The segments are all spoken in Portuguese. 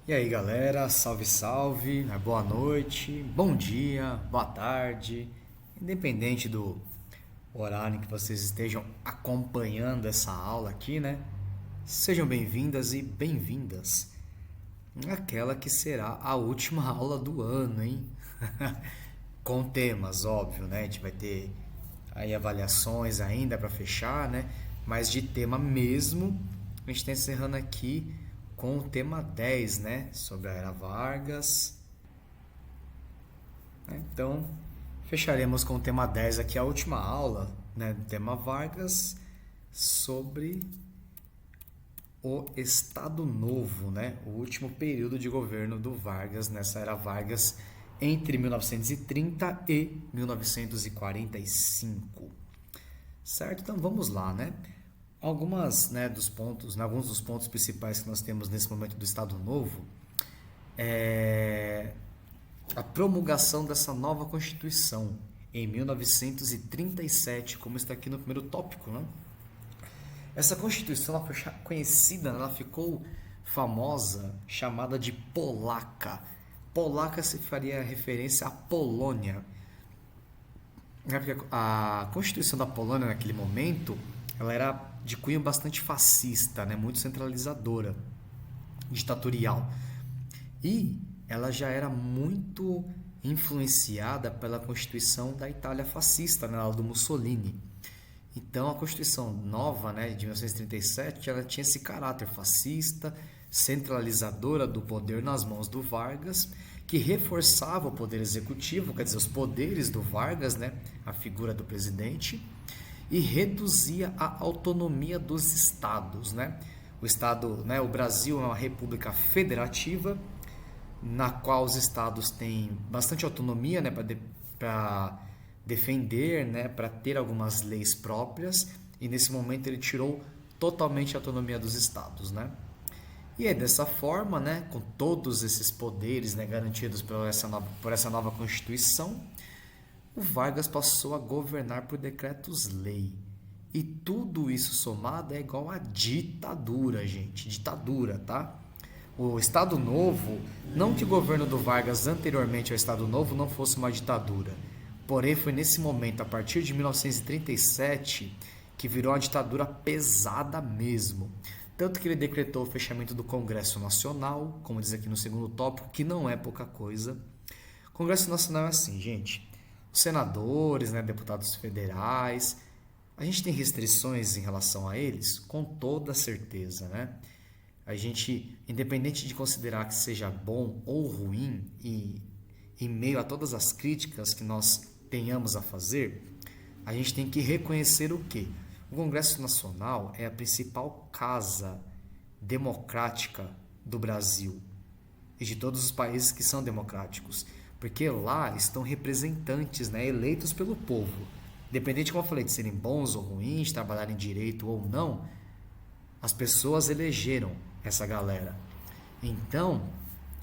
E aí galera, salve salve, boa noite, bom dia, boa tarde, independente do horário em que vocês estejam acompanhando essa aula aqui, né? Sejam bem-vindas e bem-vindas àquela que será a última aula do ano, hein? Com temas, óbvio, né? A gente vai ter aí avaliações ainda para fechar, né? Mas de tema mesmo, a gente está encerrando aqui com o tema 10, né? Sobre a Era Vargas, né? Então, fecharemos com o tema 10 aqui, a última aula, né? Do tema Vargas sobre o Estado Novo, né? O último período de governo do Vargas nessa Era Vargas entre 1930 e 1945. Certo? Então vamos lá, né? Algumas, né, dos pontos, né, alguns dos pontos principais que nós temos nesse momento do Estado Novo é a promulgação dessa nova Constituição em 1937, como está aqui no primeiro tópico, né? Essa Constituição ela foi conhecida, ela ficou famosa, chamada de Polaca. Polaca se faria referência à Polônia. Porque a Constituição da Polônia naquele momento ela era de cunho bastante fascista, né? Muito centralizadora, ditatorial. E ela já era muito influenciada pela Constituição da Itália fascista, né? Do Mussolini. Então a Constituição nova, né, de 1937, ela tinha esse caráter fascista, centralizadora do poder nas mãos do Vargas, que reforçava o poder executivo, quer dizer, os poderes do Vargas, né, a figura do presidente, e reduzia a autonomia dos estados, né? O estado, né, o Brasil é uma república federativa, na qual os estados têm bastante autonomia, né, para defender, né, para ter algumas leis próprias, e nesse momento ele tirou totalmente a autonomia dos estados, né? E é dessa forma, né, com todos esses poderes, né, garantidos por essa nova Constituição, o Vargas passou a governar por decretos-lei. E tudo isso somado é igual a ditadura, gente. Ditadura, tá? O Estado Novo, não que o governo do Vargas anteriormente ao Estado Novo não fosse uma ditadura. Porém, foi nesse momento, a partir de 1937, que virou uma ditadura pesada mesmo. Tanto que ele decretou o fechamento do Congresso Nacional, como diz aqui no segundo tópico, que não é pouca coisa. O Congresso Nacional é assim, gente. Os senadores, né, deputados federais, a gente tem restrições em relação a eles? Com toda certeza, né? A gente, independente de considerar que seja bom ou ruim, e em meio a todas as críticas que nós tenhamos a fazer, a gente tem que reconhecer o quê? O Congresso Nacional é a principal casa democrática do Brasil e de todos os países que são democráticos, porque lá estão representantes, né, eleitos pelo povo. Independente, como eu falei, de serem bons ou ruins, de trabalharem direito ou não, as pessoas elegeram essa galera. Então,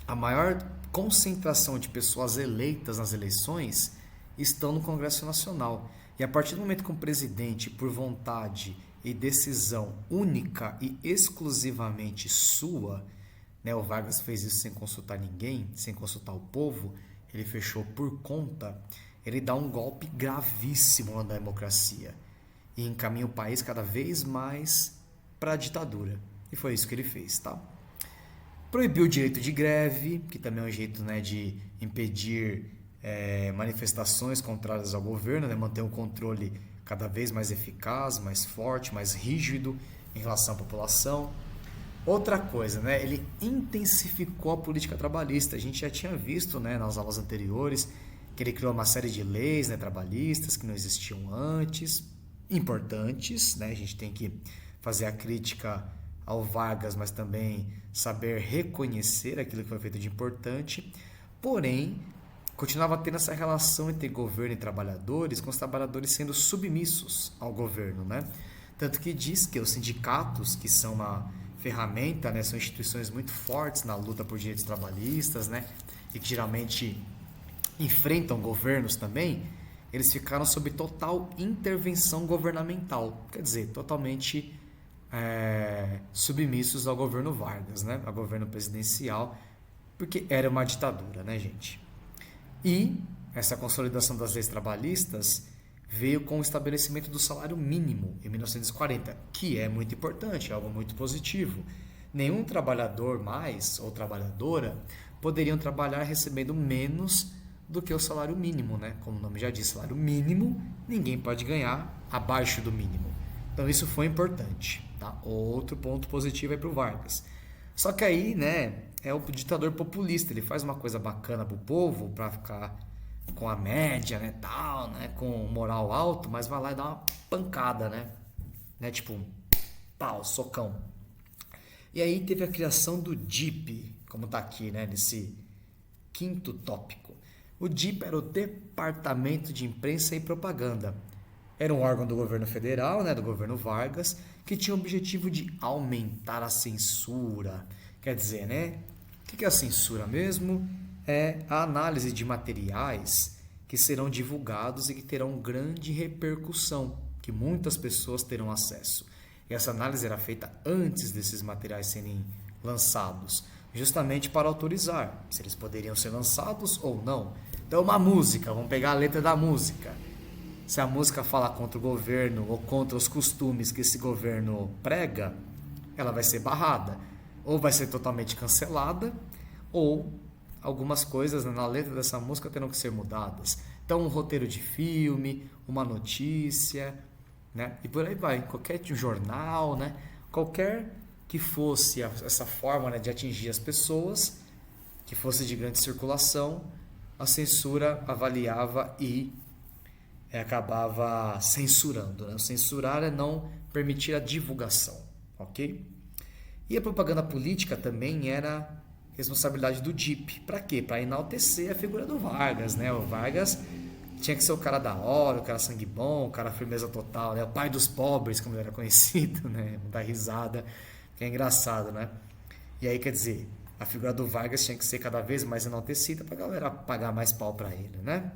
a maior concentração de pessoas eleitas nas eleições estão no Congresso Nacional. E a partir do momento que um presidente, por vontade e decisão única e exclusivamente sua, né, o Vargas fez isso sem consultar ninguém, sem consultar o povo, ele fechou por conta, ele dá um golpe gravíssimo na democracia e encaminha o país cada vez mais para a ditadura. E foi isso que ele fez, tá? Proibiu o direito de greve, que também é um jeito, né, de impedir manifestações contrárias ao governo, né, manter um controle cada vez mais eficaz, mais forte, mais rígido em relação à população. Outra coisa, né, ele intensificou a política trabalhista. A gente já tinha visto, né, nas aulas anteriores que ele criou uma série de leis, né, trabalhistas que não existiam antes, importantes, né, a gente tem que fazer a crítica ao Vargas, mas também saber reconhecer aquilo que foi feito de importante. Porém, continuava tendo essa relação entre governo e trabalhadores, com os trabalhadores sendo submissos ao governo, né? Tanto que diz que os sindicatos, que são uma ferramenta, né, são instituições muito fortes na luta por direitos trabalhistas, né, e que geralmente enfrentam governos também, eles ficaram sob total intervenção governamental, quer dizer, totalmente submissos ao governo Vargas, né, ao governo presidencial, porque era uma ditadura, né, gente? E essa consolidação das leis trabalhistas veio com o estabelecimento do salário mínimo em 1940, que é muito importante, é algo muito positivo. Nenhum trabalhador mais ou trabalhadora poderiam trabalhar recebendo menos do que o salário mínimo, né? Como o nome já diz, salário mínimo, ninguém pode ganhar abaixo do mínimo. Então isso foi importante, tá? Outro ponto positivo é para o Vargas. Só que aí, né, é o ditador populista, ele faz uma coisa bacana pro povo para ficar com a média, né, tal, né, com moral alto, mas vai lá e dá uma pancada, né, tipo, pau, socão. E aí teve a criação do DIP, como tá aqui, né, nesse quinto tópico. O DIP era o Departamento de Imprensa e Propaganda. Era um órgão do governo federal, né, do governo Vargas, que tinha o objetivo de aumentar a censura. Quer dizer, né, o que é a censura mesmo? É a análise de materiais que serão divulgados e que terão grande repercussão, que muitas pessoas terão acesso. E essa análise era feita antes desses materiais serem lançados, justamente para autorizar se eles poderiam ser lançados ou não. Então, uma música, vamos pegar a letra da música. Se a música fala contra o governo ou contra os costumes que esse governo prega, ela vai ser barrada, ou vai ser totalmente cancelada, ou algumas coisas na letra dessa música terão que ser mudadas. Então, um roteiro de filme, uma notícia, né? E por aí vai. Qualquer jornal, né? Qualquer que fosse essa forma, né, de atingir as pessoas, que fosse de grande circulação, a censura avaliava e acabava censurando, né? Censurar é não permitir a divulgação, ok? E a propaganda política também era responsabilidade do DIP. Para quê? Para enaltecer a figura do Vargas, né? O Vargas tinha que ser o cara da hora, o cara sangue bom, o cara firmeza total, né? O pai dos pobres, como ele era conhecido, né? Da risada, que é engraçado, né? E aí, quer dizer, a figura do Vargas tinha que ser cada vez mais enaltecida para a galera pagar mais pau para ele, né?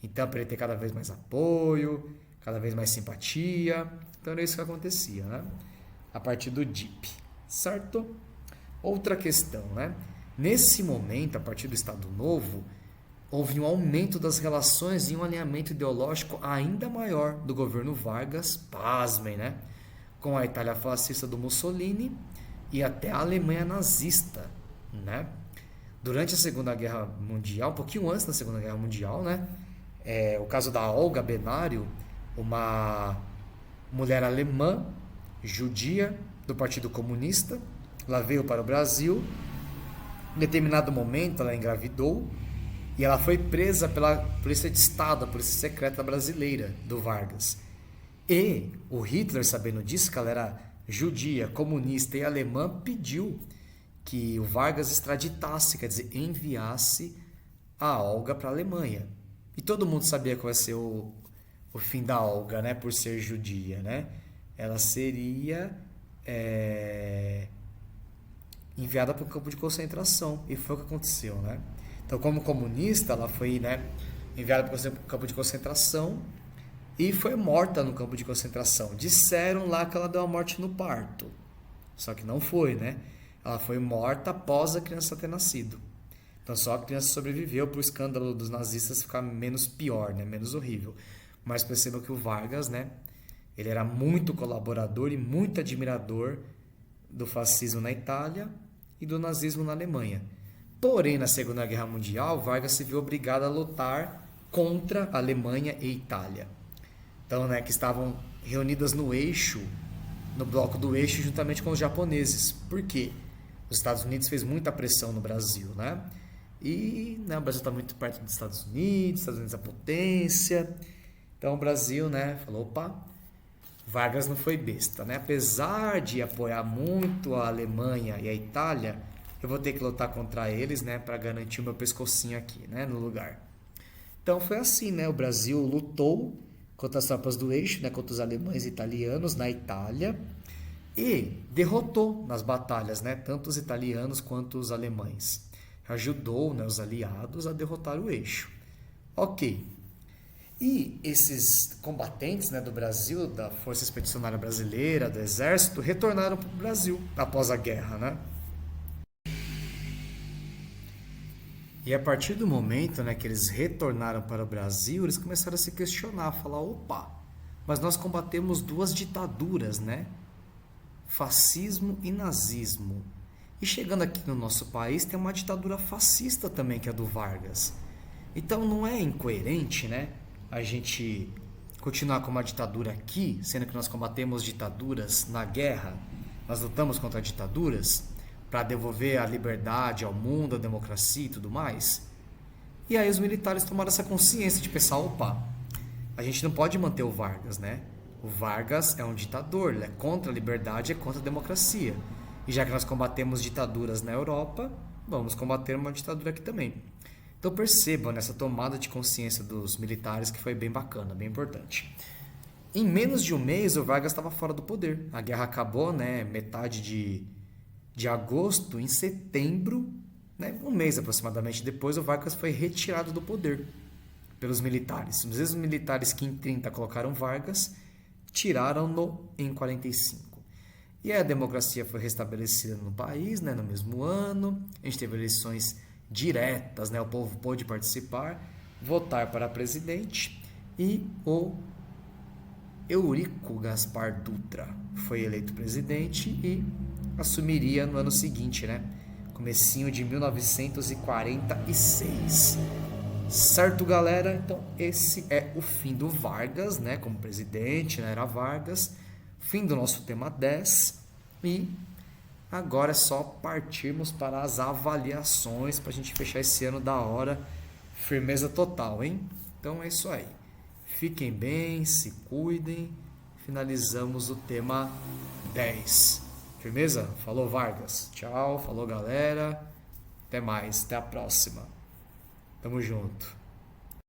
Então, para ele ter cada vez mais apoio, cada vez mais simpatia. Então, era isso que acontecia, né? A partir do DIP, certo? Outra questão, né? Nesse momento, a partir do Estado Novo, houve um aumento das relações e um alinhamento ideológico ainda maior do governo Vargas, pasmem, né? Com a Itália fascista do Mussolini e até a Alemanha nazista, né? Durante a Segunda Guerra Mundial, um pouquinho antes da Segunda Guerra Mundial, né? O caso da Olga Benário, uma mulher alemã, judia, do Partido Comunista. Ela veio para o Brasil. Em determinado momento, ela engravidou e ela foi presa pela Polícia de Estado, a Polícia Secreta Brasileira, do Vargas. E o Hitler, sabendo disso, que ela era judia, comunista e alemã, pediu que o Vargas extraditasse, quer dizer, enviasse a Olga para a Alemanha. E todo mundo sabia qual ia ser o fim da Olga, né, por ser judia, né? Ela seria enviada para o campo de concentração, e foi o que aconteceu, né? Então, como comunista, ela foi, né, enviada para o campo de concentração e foi morta no campo de concentração. Disseram lá que ela deu a morte no parto, só que não foi, né? Ela foi morta após a criança ter nascido. Então, só a criança sobreviveu para o escândalo dos nazistas ficar menos pior, né? Menos horrível. Mas percebam que o Vargas, né, ele era muito colaborador e muito admirador do fascismo na Itália e do nazismo na Alemanha. Porém, na Segunda Guerra Mundial, Vargas se viu obrigado a lutar contra a Alemanha e Itália. Então, né, que estavam reunidas no eixo, no bloco do eixo, juntamente com os japoneses. Por quê? Os Estados Unidos fez muita pressão no Brasil, né? E, né, o Brasil está muito perto dos Estados Unidos é a potência. Então o Brasil, né, falou, opa, Vargas não foi besta, né? Apesar de apoiar muito a Alemanha e a Itália, eu vou ter que lutar contra eles, né, para garantir o meu pescocinho aqui, né, no lugar. Então foi assim, né? O Brasil lutou contra as tropas do eixo, né, contra os alemães e italianos na Itália e derrotou nas batalhas, né, tanto os italianos quanto os alemães. Ajudou, né, os aliados a derrotar o eixo. Ok. E esses combatentes, né, do Brasil, da Força Expedicionária Brasileira, do Exército, retornaram para o Brasil após a guerra, né? E a partir do momento, né, que eles retornaram para o Brasil, eles começaram a se questionar, a falar, opa, mas nós combatemos duas ditaduras, né? Fascismo e nazismo. E chegando aqui no nosso país tem uma ditadura fascista também, que é a do Vargas. Então não é incoerente, né, a gente continuar com uma ditadura aqui, sendo que nós combatemos ditaduras na guerra, nós lutamos contra ditaduras para devolver a liberdade ao mundo, a democracia e tudo mais. E aí os militares tomaram essa consciência de pensar, opa, a gente não pode manter o Vargas, né? O Vargas é um ditador, ele é contra a liberdade, é contra a democracia. E já que nós combatemos ditaduras na Europa, vamos combater uma ditadura aqui também. Então percebam nessa tomada de consciência dos militares que foi bem bacana, bem importante. Em menos de um mês o Vargas estava fora do poder. A guerra acabou, né? Metade de agosto. Em setembro, né? Um mês aproximadamente depois, o Vargas foi retirado do poder pelos militares. Os mesmos militares que em 30 colocaram Vargas, tiraram-no em 45. E aí a democracia foi restabelecida no país, né, no mesmo ano. A gente teve eleições diretas, né, o povo pôde participar, votar para presidente. E o Eurico Gaspar Dutra foi eleito presidente e assumiria no ano seguinte, né, comecinho de 1946. Certo, galera? Então esse é o fim do Vargas, né, como presidente, né, era Vargas. Fim do nosso tema 10. E agora é só partirmos para as avaliações para a gente fechar esse ano da hora. Firmeza total, hein? Então é isso aí. Fiquem bem, se cuidem. Finalizamos o tema 10. Firmeza? Falou, Vargas. Tchau, falou, galera. Até mais, até a próxima. Tamo junto.